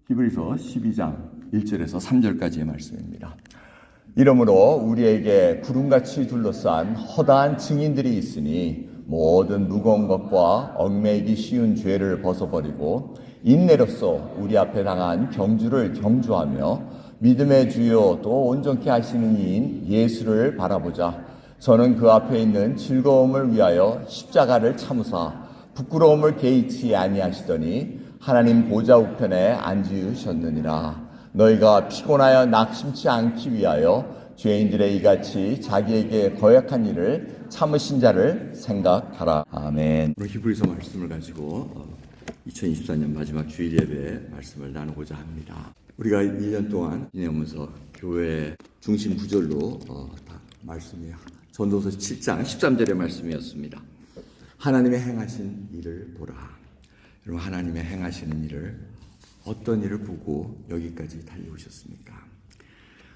히브리서 12장 1절에서 3절까지의 말씀입니다. 이러므로 우리에게 구름같이 둘러싼 허다한 증인들이 있으니 모든 무거운 것과 얽매이기 쉬운 죄를 벗어버리고 인내로써 우리 앞에 당한 경주를 경주하며 믿음의 주요 또 온전케 하시는 이인 예수를 바라보자. 저는 그 앞에 있는 즐거움을 위하여 십자가를 참으사 부끄러움을 개의치 아니하시더니 하나님 보좌 우편에 앉으셨느니라. 너희가 피곤하여 낙심치 않기 위하여 죄인들의 이같이 자기에게 거역한 일을 참으신 자를 생각하라. 아멘. 오늘 히브리서 말씀을 가지고 2024년 마지막 주일 예배 말씀을 나누고자 합니다. 우리가 1년 동안 지내면서 교회 중심 구절로 말씀이 전도서 7장 13절의 말씀이었습니다. 하나님의 행하신 일을 보라. 여러분, 하나님의 행하시는 일을, 어떤 일을 보고 여기까지 달려오셨습니까?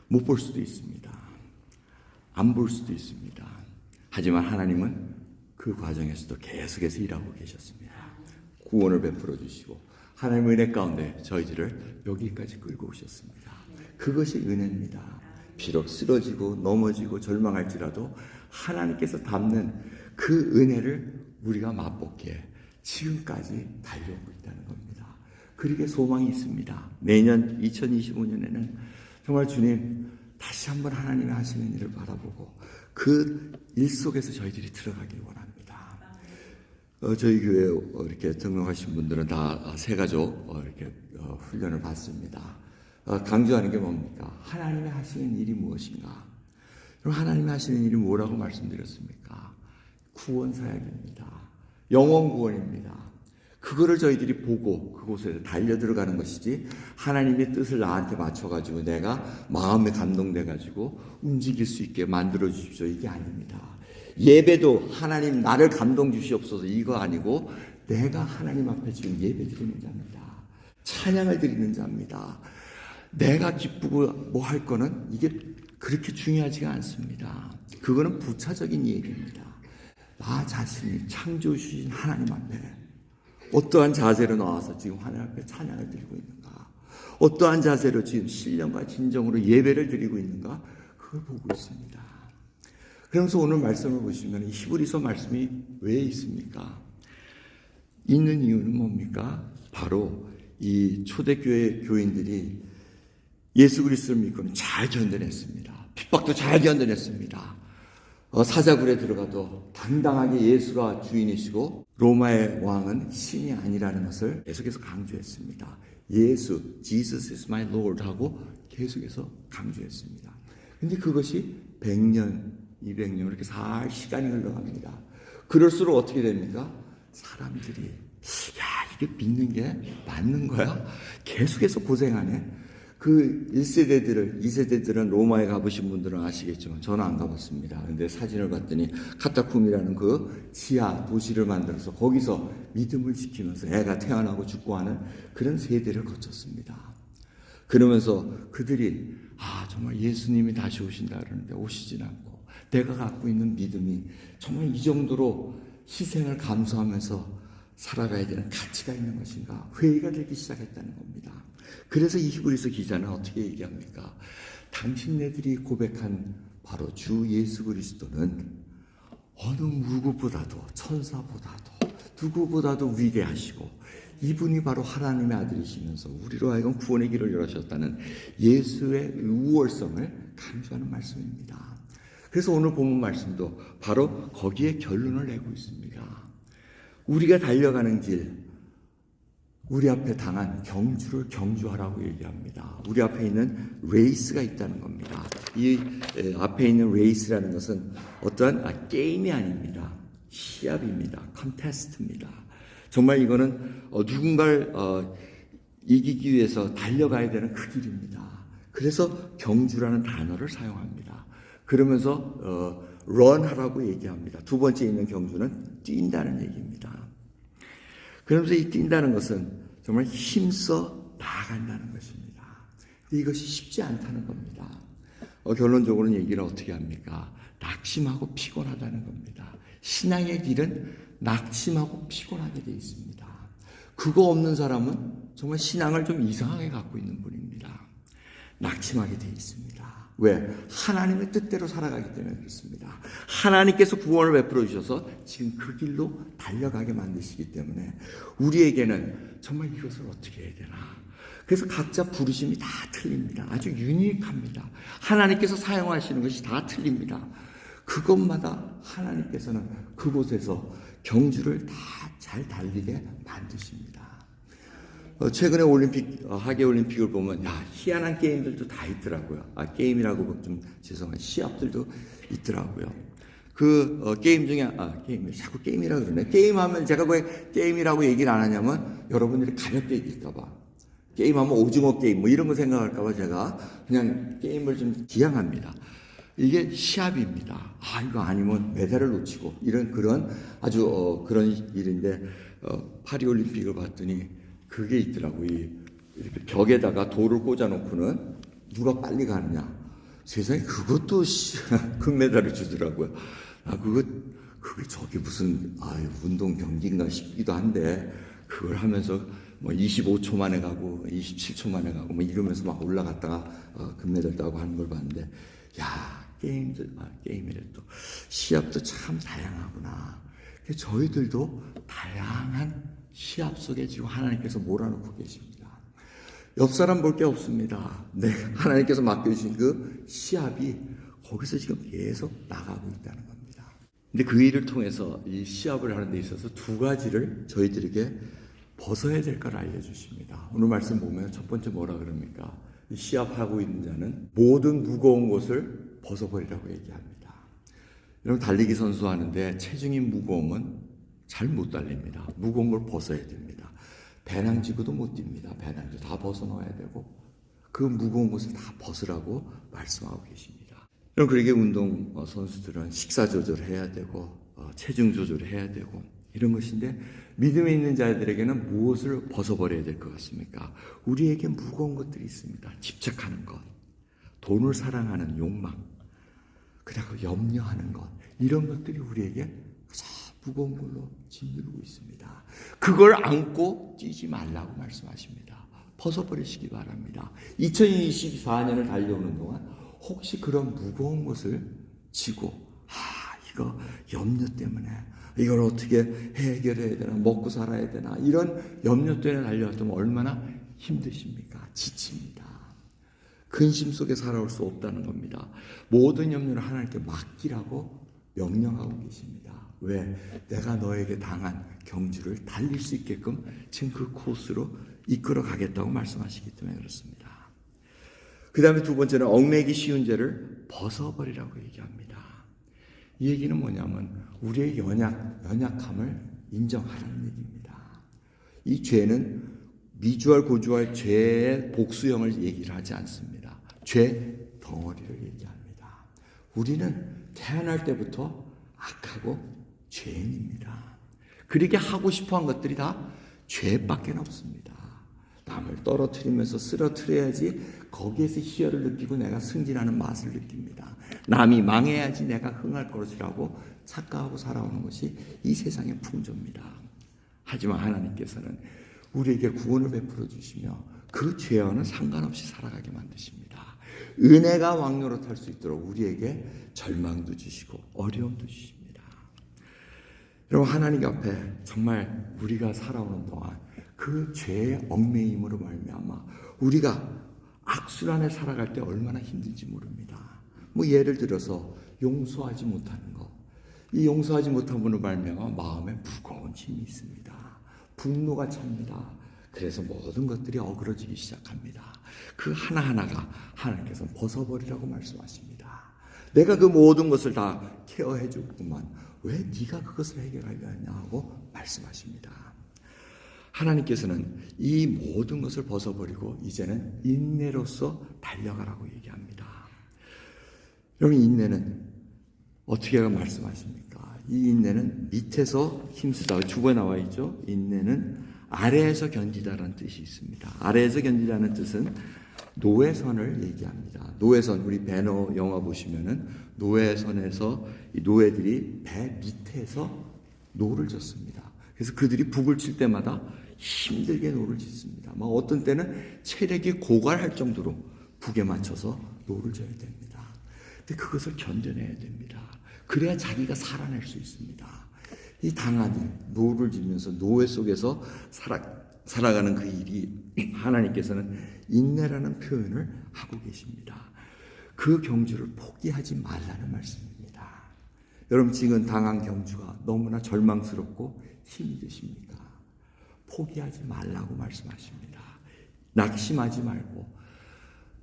못 볼 수도 있습니다. 안 볼 수도 있습니다. 하지만 하나님은 그 과정에서도 계속해서 일하고 계셨습니다. 구원을 베풀어 주시고 하나님의 은혜 가운데 저희들을 여기까지 끌고 오셨습니다. 그것이 은혜입니다. 비록 쓰러지고 넘어지고 절망할지라도 하나님께서 담는 그 은혜를 우리가 맛보기에 지금까지 달려오고 있다는 겁니다. 그러기에 소망이 있습니다. 내년 2025년에는 정말 주님 다시 한번 하나님이 하시는 일을 바라보고 그 일 속에서 저희들이 들어가길 원합니다. 저희 교회에 이렇게 등록하신 분들은 다 세 가족 이렇게 훈련을 받습니다. 강조하는 게 뭡니까? 하나님이 하시는 일이 무엇인가? 그럼 하나님이 하시는 일이 뭐라고 말씀드렸습니까? 구원 사역입니다. 영원 구원입니다. 그거를 저희들이 보고 그곳에 달려 들어가는 것이지, 하나님의 뜻을 나한테 맞춰가지고 내가 마음에 감동돼가지고 움직일 수 있게 만들어 주십시오, 이게 아닙니다. 예배도 하나님 나를 감동 주시옵소서 이거 아니고, 내가 하나님 앞에 지금 예배 드리는 자입니다. 찬양을 드리는 자입니다. 내가 기쁘고 뭐 할 거는 이게 그렇게 중요하지가 않습니다. 그거는 부차적인 얘기입니다. 나 자신이 창조주신 하나님 앞에 어떠한 자세로 나와서 지금 하나님 앞에 찬양을 드리고 있는가, 어떠한 자세로 지금 신령과 진정으로 예배를 드리고 있는가, 그걸 보고 있습니다. 그러면서 오늘 말씀을 보시면 히브리서 말씀이 왜 있습니까? 있는 이유는 뭡니까? 바로 이 초대교회 교인들이 예수 그리스도를 믿고는 잘 견뎌냈습니다. 핍박도 잘 견뎌냈습니다. 사자굴에 들어가도 당당하게 예수가 주인이시고 로마의 왕은 신이 아니라는 것을 계속해서 강조했습니다. 예수, Jesus is my Lord 하고 계속해서 강조했습니다. 근데 그것이 100년, 200년 이렇게 살 시간이 흘러갑니다. 그럴수록 어떻게 됩니까? 사람들이 이게 믿는 게 맞는 거야? 계속해서 고생하네. 그 1세대들을, 2세대들은 로마에 가보신 분들은 아시겠지만 저는 안 가봤습니다. 근데 사진을 봤더니 카타쿰이라는 그 지하 도시를 만들어서 거기서 믿음을 지키면서 애가 태어나고 죽고 하는 그런 세대를 거쳤습니다. 그러면서 그들이 정말 예수님이 다시 오신다 그러는데 오시진 않고, 내가 갖고 있는 믿음이 정말 이 정도로 희생을 감수하면서 살아가야 되는 가치가 있는 것인가, 회의가 되기 시작했다는 겁니다. 그래서 이 히브리서 기자는 어떻게 얘기합니까? 당신네들이 고백한 바로 주 예수 그리스도는 어느 누구보다도, 천사보다도 누구보다도 위대하시고 이분이 바로 하나님의 아들이시면서 우리로 하여금 구원의 길을 열어주셨다는 예수의 우월성을 강조하는 말씀입니다. 그래서 오늘 본문 말씀도 바로 거기에 결론을 내고 있습니다. 우리가 달려가는 길, 우리 앞에 당한 경주를 경주하라고 얘기합니다. 우리 앞에 있는 레이스가 있다는 겁니다. 이 앞에 있는 레이스라는 것은 어떠한 게임이 아닙니다. 시합입니다. 컨테스트입니다. 정말 이거는 누군가를 이기기 위해서 달려가야 되는 그 길입니다. 그래서 경주라는 단어를 사용합니다. 그러면서 run 하라고 얘기합니다. 두 번째 있는 경주는 뛴다는 얘기입니다. 그러면서 이 뛴다는 것은 정말 힘써 나아간다는 것입니다. 근데 이것이 쉽지 않다는 겁니다. 결론적으로는 얘기를 어떻게 합니까? 낙심하고 피곤하다는 겁니다. 신앙의 길은 낙심하고 피곤하게 되어 있습니다. 그거 없는 사람은 정말 신앙을 좀 이상하게 갖고 있는 분입니다. 낙심하게 되어 있습니다. 왜? 하나님의 뜻대로 살아가기 때문에 그렇습니다. 하나님께서 구원을 베풀어 주셔서 지금 그 길로 달려가게 만드시기 때문에 우리에게는 정말 이것을 어떻게 해야 되나. 그래서 각자 부르심이 다 틀립니다. 아주 유니크합니다. 하나님께서 사용하시는 것이 다 틀립니다. 그것마다 하나님께서는 그곳에서 경주를 다 잘 달리게 만드십니다. 최근에 하계 올림픽을 보면 희한한 게임들도 다 있더라고요. 게임이라고 좀 죄송한 시합들도 있더라고요. 게임 중에 게임 자꾸 게임이라고 그러네. 게임하면 제가 왜 게임이라고 얘기를 안 하냐면 여러분들이 가볍게 얘기할까봐. 게임하면 오징어 게임 뭐 이런 거 생각할까봐 제가 그냥 게임을 좀 지양합니다. 이게 시합입니다. 이거 아니면 메달을 놓치고 그런 아주 그런 일인데 파리올림픽을 봤더니 그게 있더라고요. 이렇게 벽에다가 돌을 꽂아놓고는 누가 빨리 가느냐. 세상에 그것도 금메달을 주더라고요. 그게 저게 무슨 운동 경기인가 싶기도 한데 그걸 하면서 뭐 25초 만에 가고 27초 만에 가고 뭐 이러면서 막 올라갔다가 금메달 따고 하는 걸 봤는데 게임이래 또 시합도 참 다양하구나. 저희들도 다양한 시합 속에 지금 하나님께서 몰아넣고 계십니다. 옆 사람 볼 게 없습니다. 하나님께서 맡겨주신 그 시합이 거기서 지금 계속 나가고 있다는 겁니다. 근데 그 일을 통해서 이 시합을 하는 데 있어서 두 가지를 저희들에게 벗어야 될 걸 알려주십니다. 오늘 말씀 보면 첫 번째 뭐라 그럽니까? 이 시합하고 있는 자는 모든 무거운 것을 벗어버리라고 얘기합니다. 여러분 달리기 선수 하는데 체중이 무거우면 잘 못 달립니다. 무거운 걸 벗어야 됩니다. 배낭지구도 못 뜁니다. 배낭도 다 벗어넣어야 되고 그 무거운 것을 다 벗으라고 말씀하고 계십니다. 그럼 그러게 운동 선수들은 식사 조절해야 되고 체중 조절해야 되고 이런 것인데 믿음에 있는 자들에게는 무엇을 벗어버려야 될 것 같습니까? 우리에게 무거운 것들이 있습니다. 집착하는 것, 돈을 사랑하는 욕망, 그다음 염려하는 것 이런 것들이 우리에게 무거운 걸로 짓누르고 있습니다. 그걸 안고 뛰지 말라고 말씀하십니다. 벗어버리시기 바랍니다. 2024년을 달려오는 동안 혹시 그런 무거운 것을 지고 이거 염려 때문에 이걸 어떻게 해결해야 되나 먹고 살아야 되나 이런 염려 때문에 달려왔다면 얼마나 힘드십니까? 지칩니다. 근심 속에 살아올 수 없다는 겁니다. 모든 염려를 하나님께 맡기라고 명령하고 계십니다. 왜? 내가 너에게 당한 경주를 달릴 수 있게끔 지금 그 코스로 이끌어 가겠다고 말씀하시기 때문에 그렇습니다. 그 다음에 두 번째는 얽매기 쉬운 죄를 벗어버리라고 얘기합니다. 이 얘기는 뭐냐면 우리의 연약함을 인정하라는 얘기입니다. 이 죄는 미주알 고주알 죄의 복수형을 얘기를 하지 않습니다. 죄 덩어리를 얘기합니다. 우리는 태어날 때부터 악하고 죄인입니다. 그렇게 하고 싶어한 것들이 다 죄밖에 없습니다. 남을 떨어뜨리면서 쓰러뜨려야지 거기에서 희열을 느끼고 내가 승진하는 맛을 느낍니다. 남이 망해야지 내가 흥할 것이라고 착각하고 살아오는 것이 이 세상의 풍조입니다. 하지만 하나님께서는 우리에게 구원을 베풀어 주시며 그 죄와는 상관없이 살아가게 만드십니다. 은혜가 왕노릇할 수 있도록 우리에게 절망도 주시고 어려움도 주십니다. 여러분 하나님 앞에 정말 우리가 살아오는 동안 그 죄의 얽매임으로 말미암아 우리가 악순 안에 살아갈 때 얼마나 힘든지 모릅니다. 뭐 예를 들어서 용서하지 못하는 것, 이 용서하지 못함으로 말미암아 마음에 무거운 짐이 있습니다. 분노가 찹니다. 그래서 모든 것들이 어그러지기 시작합니다. 그 하나하나가 하나님께서 벗어버리라고 말씀하십니다. 내가 그 모든 것을 다 케어해 주구만 왜 네가 그것을 해결하려 하냐 하고 말씀하십니다. 하나님께서는 이 모든 것을 벗어버리고 이제는 인내로서 달려가라고 얘기합니다. 여러분 인내는 어떻게 말씀하십니까? 이 인내는 밑에서 힘쓰다 두 번 나와 있죠. 인내는 아래에서 견디다라는 뜻이 있습니다. 아래에서 견디다는 뜻은 노회선을 얘기합니다. 노회선 우리 배너 영화 보시면은 노회선에서 이 노예들이 배 밑에서 노를 젓습니다. 그래서 그들이 북을 칠 때마다 힘들게 노를 짓습니다. 막 어떤 때는 체력이 고갈할 정도로 북에 맞춰서 노를 져야 됩니다. 근데 그것을 견뎌내야 됩니다. 그래야 자기가 살아낼 수 있습니다. 이 당하니 노를 지면서 노예 속에서 살아가는 그 일이 하나님께서는 인내라는 표현을 하고 계십니다. 그 경주를 포기하지 말라는 말씀입니다. 여러분 지금 당한 경주가 너무나 절망스럽고 힘이 드십니까? 포기하지 말라고 말씀하십니다. 낙심하지 말고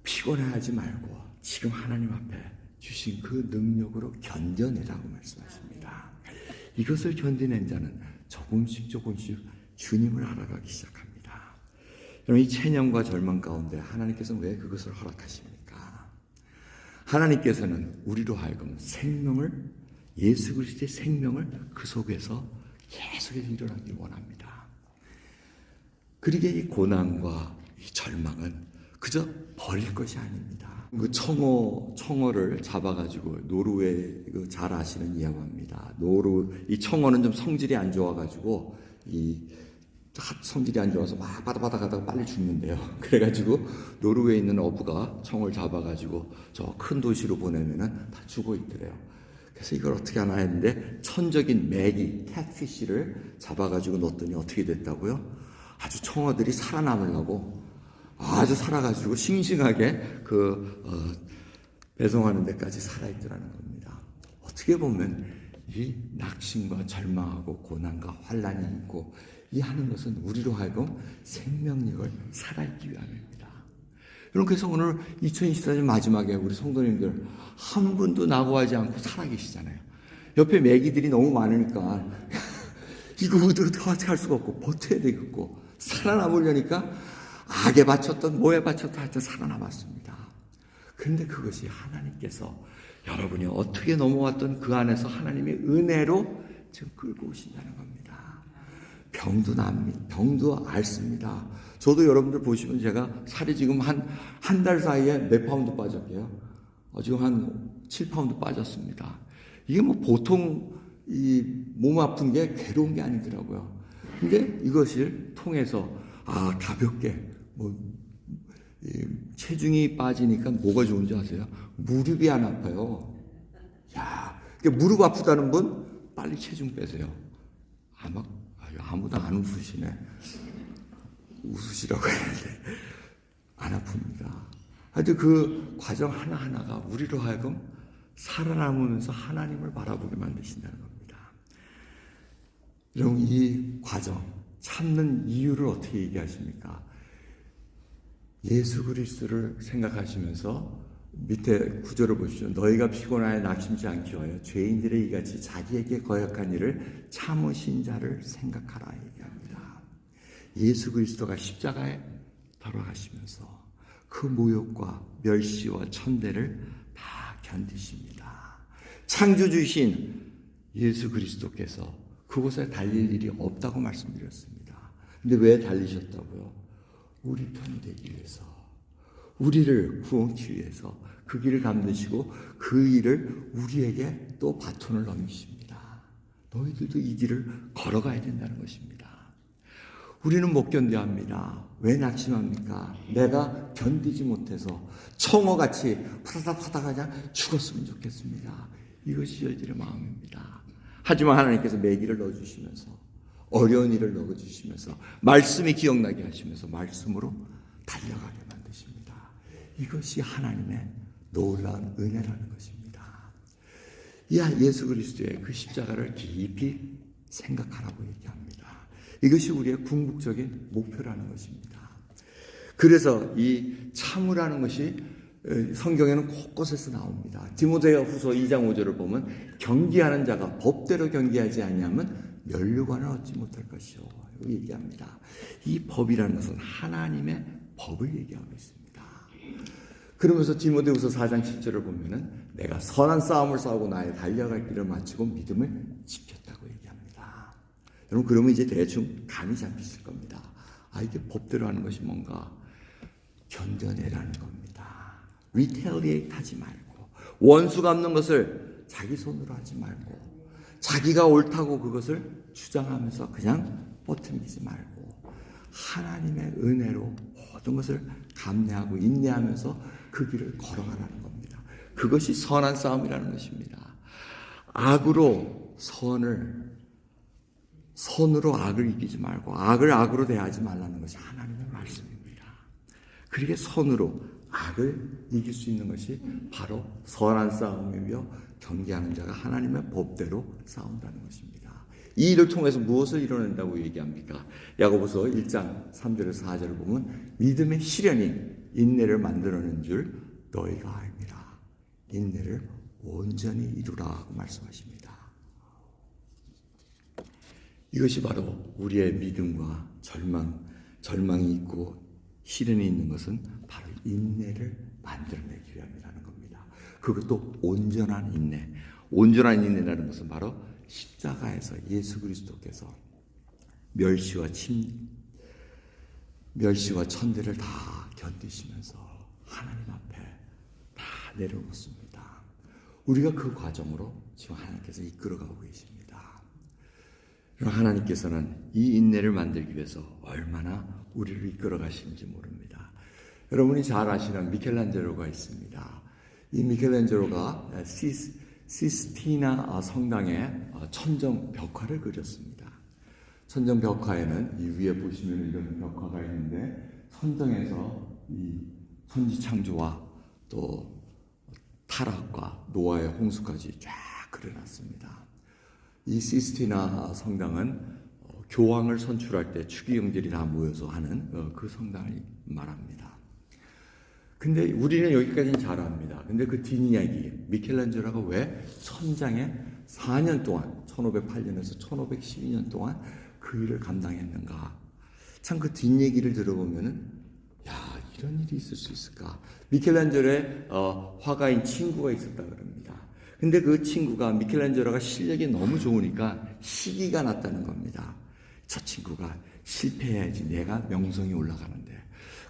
피곤해하지 말고 지금 하나님 앞에 주신 그 능력으로 견뎌내라고 말씀하십니다. 이것을 견디는 자는 조금씩 주님을 알아가기 시작합니다. 여러분 이 체념과 절망 가운데 하나님께서는 왜 그것을 허락하십니까? 하나님께서는 우리로 하여금 생명을, 예수 그리스도의 생명을 그 속에서 계속해서 일어나길 원합니다. 그러기에 이 고난과 이 절망은 그저 버릴 것이 아닙니다. 그 청어를 잡아가지고 노르웨이 잘 아시는 이야기입니다. 이 청어는 좀 성질이 안 좋아가지고 성질이 안 좋아서 막 바다 가다가 빨리 죽는데요. 그래가지고 노르웨이에 있는 어부가 청어를 잡아가지고 저 큰 도시로 보내면은 다 죽어 있더래요. 그래서 이걸 어떻게 하나 했는데 천적인 메기, 캣피쉬를 잡아가지고 넣었더니 어떻게 됐다고요? 아주 청어들이 살아남으려고 아주 살아가지고 싱싱하게 배송하는 데까지 살아있더라는 겁니다. 어떻게 보면 이 낙심과 절망하고 고난과 환난이 있고 이 하는 것은 우리로 하여금 생명력을 살아있기 위함입니다. 여러분 그래서 오늘 2024년 마지막에 우리 성도님들 한 분도 낙오하지 않고 살아계시잖아요. 옆에 매기들이 너무 많으니까 이거 어떻게 할 수가 없고 버텨야 되겠고 살아남으려니까 악에 바쳤던 뭐에 바쳤던 하여튼 살아남았습니다. 그런데 그것이 하나님께서 여러분이 어떻게 넘어왔던 그 안에서 하나님의 은혜로 지금 끌고 오신다는 겁니다. 병도 납니다. 병도 앓습니다. 저도 여러분들 보시면 제가 살이 지금 한 달 사이에 몇 파운드 빠졌게요? 지금 한 7파운드 빠졌습니다. 이게 뭐 보통 이 몸 아픈 게 괴로운 게 아니더라고요. 근데 이것을 통해서 가볍게 체중이 빠지니까 뭐가 좋은지 아세요? 무릎이 안 아파요. 무릎 아프다는 분 빨리 체중 빼세요. 아무도 안 웃으시네. 웃으시라고 했는데 안 아픕니다. 하여튼 그 과정 하나하나가 우리로 하여금 살아남으면서 하나님을 바라보게 만드신다는 겁니다. 여러분 이 과정 참는 이유를 어떻게 얘기하십니까? 예수 그리스도를 생각하시면서 밑에 구절을 보시죠. 너희가 피곤하여 낙심치 않기 위하여 죄인들의 이같이 자기에게 거역한 일을 참으신 자를 생각하라 얘기합니다. 예수 그리스도가 십자가에 돌아가시면서 그 모욕과 멸시와 천대를 다 견디십니다. 창조주이신 예수 그리스도께서 그곳에 달릴 일이 없다고 말씀드렸습니다. 근데 왜 달리셨다고요? 우리 편이 되기 위해서, 우리를 구원하기 위해서 그 길을 감드시고 그 일을 우리에게 또 바톤을 넘기십니다. 너희들도 이 길을 걸어가야 된다는 것입니다. 우리는 못 견뎌합니다. 왜 낙심합니까? 내가 견디지 못해서 청어같이 파다파다 그냥 죽었으면 좋겠습니다. 이것이 저희들의 마음입니다. 하지만 하나님께서 매기를 넣어주시면서 어려운 일을 넣어주시면서 말씀이 기억나게 하시면서 말씀으로 달려가게 만드십니다. 이것이 하나님의 놀라운 은혜라는 것입니다. 예수 그리스도의 그 십자가를 깊이 생각하라고 얘기합니다. 이것이 우리의 궁극적인 목표라는 것입니다. 그래서 이 참으라는 것이 성경에는 곳곳에서 나옵니다. 디모데후서 2장 5절을 보면 경계하는 자가 법대로 경계하지 아니하면 면류관을 얻지 못할 것이요 이렇게 얘기합니다. 이 법이라는 것은 하나님의 법을 얘기하고 있습니다. 그러면서 디모데후서 4장 7절을 보면은 내가 선한 싸움을 싸우고 나의 달려갈 길을 마치고 믿음을 지켰다고 얘기합니다. 여러분 그러면 이제 대충 감이 잡히실 겁니다. 이게 법대로 하는 것이 뭔가 견뎌내라는 겁니다. retaliate 하지 말고 원수 갚는 것을 자기 손으로 하지 말고 자기가 옳다고 그것을 주장하면서 그냥 버티지 말고 하나님의 은혜로 모든 것을 감내하고 인내하면서 그 길을 걸어가라는 겁니다. 그것이 선한 싸움이라는 것입니다. 악으로 선으로 악을 이기지 말고 악을 악으로 대하지 말라는 것이 하나님의 말씀입니다. 그렇게 선으로 악을 이길 수 있는 것이 바로 선한 싸움이며 경계하는 자가 하나님의 법대로 싸운다는 것입니다. 이 일을 통해서 무엇을 이뤄낸다고 얘기합니까? 야고보서 1장 3절에서 4절을 보면 믿음의 시련이 인내를 만들어낸 줄 너희가 알미라. 인내를 온전히 이루라 하고 말씀하십니다. 이것이 바로 우리의 믿음과 절망이 있고 시련이 있는 것은 바로 인내를 만들어내기 위함이라는 겁니다. 그것도 온전한 인내. 온전한 인내라는 것은 바로 십자가에서 예수 그리스도께서 멸시와 천대를 다 견디시면서 하나님 앞에 다 내려놓습니다. 우리가 그 과정으로 지금 하나님께서 이끌어가고 계십니다. 하나님께서는 이 인내를 만들기 위해서 얼마나 우리를 이끌어 가시는지 모릅니다. 여러분이 잘 아시는 미켈란젤로가 있습니다. 이 미켈란젤로가 시스티나 성당에 천정 벽화를 그렸습니다. 천정 벽화에는 이 위에 보시면 이런 벽화가 있는데 천정에서 이 천지 창조와 또 타락과 노아의 홍수까지 쫙 그려놨습니다. 이 시스티나 성당은 교황을 선출할 때 추기경들이 다 모여서 하는 그 성당을 말합니다. 근데 우리는 여기까지는 잘 압니다. 근데 그 뒷이야기, 미켈란젤로가 왜 천장에 4년 동안, 1508년에서 1512년 동안 그 일을 감당했는가. 참 그 뒷얘기를 들어보면은, 야, 이런 일이 있을 수 있을까. 미켈란젤로의 화가인 친구가 있었다 그럽니다. 근데 그 친구가 미켈란젤로가 실력이 너무 좋으니까 시기가 났다는 겁니다. 저 친구가 실패해야지 내가 명성이 올라가는데.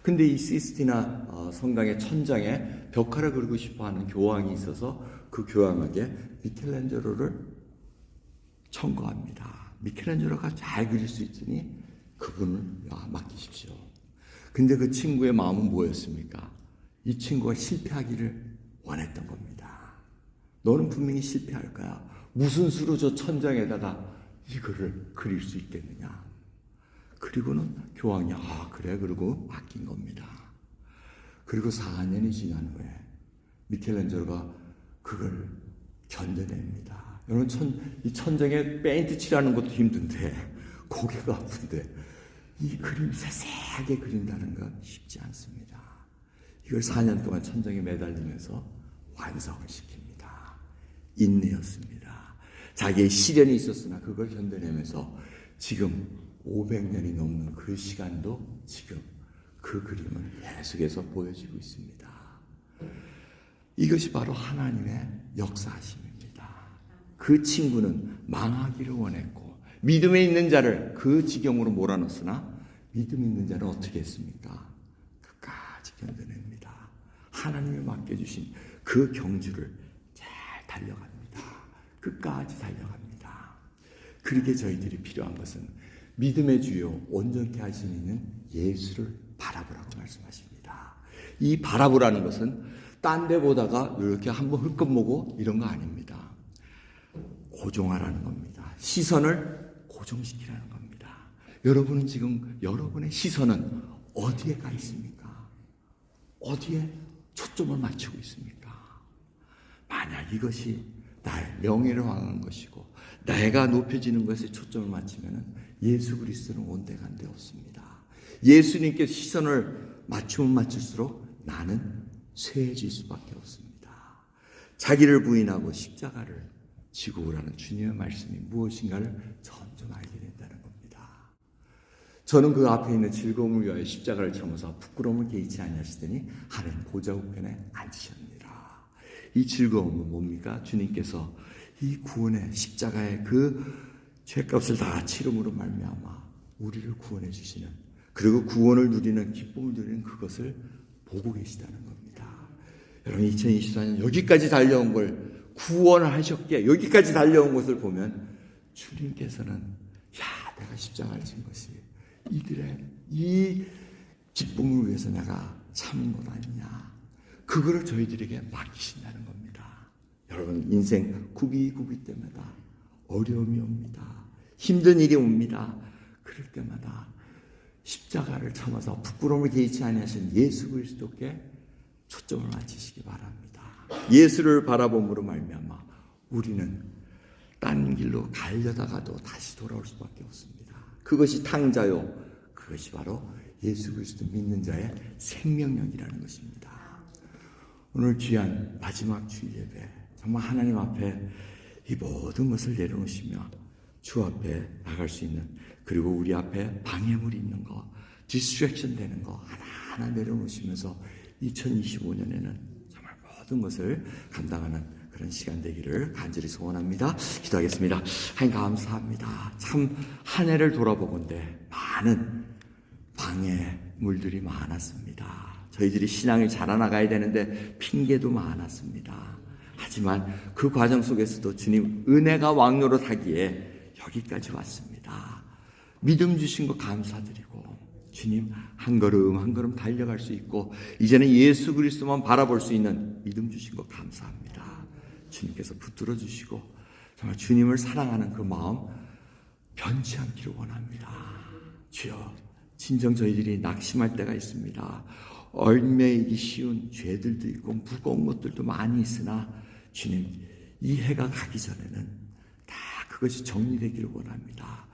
근데 이 시스티나 성당의 천장에 벽화를 그리고 싶어하는 교황이 있어서 그 교황에게 미켈란젤로를 청구합니다. 미켈란젤로가 잘 그릴 수 있으니 그분을 맡기십시오. 근데 그 친구의 마음은 뭐였습니까? 이 친구가 실패하기를 원했던 겁니다. 너는 분명히 실패할 거야. 무슨 수로 저 천장에다가 이거를 그릴 수 있겠느냐. 그리고는 교황이 그래 그러고 맡긴 겁니다. 그리고 4년이 지난 후에 미켈란젤로가 그걸 견뎌냅니다. 여러분 이 천장에 페인트 칠하는 것도 힘든데 고개가 아픈데 이 그림 세세하게 그린다는 건 쉽지 않습니다. 이걸 4년 동안 천장에 매달리면서 완성을 시킵니다. 인내였습니다. 자기의 시련이 있었으나 그걸 견뎌내면서 지금 500년이 넘는 그 시간도 지금 그 그림은 계속해서 보여지고 있습니다. 이것이 바로 하나님의 역사하심입니다. 그 친구는 망하기를 원했고 믿음에 있는 자를 그 지경으로 몰아넣었으나 믿음 있는 자를 어떻게 했습니까? 끝까지 견뎌냅니다. 하나님이 맡겨주신 그 경주를 잘 달려갑니다. 끝까지 달려갑니다. 그렇게 저희들이 필요한 것은 믿음의 주요 온전케 하시는 예수를 바라보라고 말씀하십니다. 이 바라보라는 것은 딴 데 보다가 이렇게 한번 흘끔 보고 이런 거 아닙니다. 고정하라는 겁니다. 시선을 고정시키라는 겁니다. 여러분은 지금 여러분의 시선은 어디에 가 있습니까? 어디에 초점을 맞추고 있습니까? 만약 이것이 나의 명예를 향하는 것이고 내가 높여지는 것에 초점을 맞추면 예수 그리스도는 온데간데 없습니다. 예수님께 시선을 맞추면 맞출수록 나는 쇠해질 수밖에 없습니다. 자기를 부인하고 십자가를 지고 오라는 주님의 말씀이 무엇인가를 점점 알게 된다는 겁니다. 저는 그 앞에 있는 즐거움을 위하여 십자가를 참으사 부끄러움을 개의치 아니하시더니 하나님 보좌 우편에 앉으셨느니라. 이 즐거움은 뭡니까? 주님께서 이 구원의 십자가의 그 죄값을 다 치름으로 말미암아 우리를 구원해 주시는, 그리고 구원을 누리는, 기쁨을 누리는 그것을 보고 계시다는 겁니다. 여러분 2024년 여기까지 달려온 걸 구원을 하셨기에 여기까지 달려온 것을 보면 주님께서는 내가 십자가를 진 것이 이들의 이 기쁨을 위해서 내가 참은 것 아니냐. 그거를 저희들에게 맡기신다는 겁니다. 여러분, 인생 구비구비 때마다 어려움이 옵니다. 힘든 일이 옵니다. 그럴 때마다 십자가를 참아서 부끄러움을 개의치 아니하신 예수 그리스도께 초점을 맞추시기 바랍니다. 예수를 바라봄으로 말미암아 우리는 딴 길로 가려다가도 다시 돌아올 수밖에 없습니다. 그것이 탕자요, 그것이 바로 예수 그리스도 믿는 자의 생명력이라는 것입니다. 오늘 귀한 마지막 주일 예배, 정말 하나님 앞에 이 모든 것을 내려놓으시며 주 앞에 나갈 수 있는, 그리고 우리 앞에 방해물이 있는 거, 디스트랙션 되는 거 하나하나 내려놓으시면서 2025년에는 정말 모든 것을 감당하는 그런 시간 되기를 간절히 소원합니다. 기도하겠습니다. 하나님 감사합니다. 참 한 해를 돌아보건대 많은 방해물들이 많았습니다. 저희들이 신앙을 자라나가야 되는데 핑계도 많았습니다. 하지만 그 과정 속에서도 주님 은혜가 왕노로 타기에 여기까지 왔습니다. 믿음 주신 거 감사드리고 주님 한 걸음 한 걸음 달려갈 수 있고 이제는 예수 그리스도만 바라볼 수 있는 믿음 주신 거 감사합니다. 주님께서 붙들어 주시고 정말 주님을 사랑하는 그 마음 변치 않기를 원합니다. 주여, 진정 저희들이 낙심할 때가 있습니다. 얽매이기 쉬운 죄들도 있고 무거운 것들도 많이 있으나 주님, 이 해가 가기 전에는 다 그것이 정리되기를 원합니다.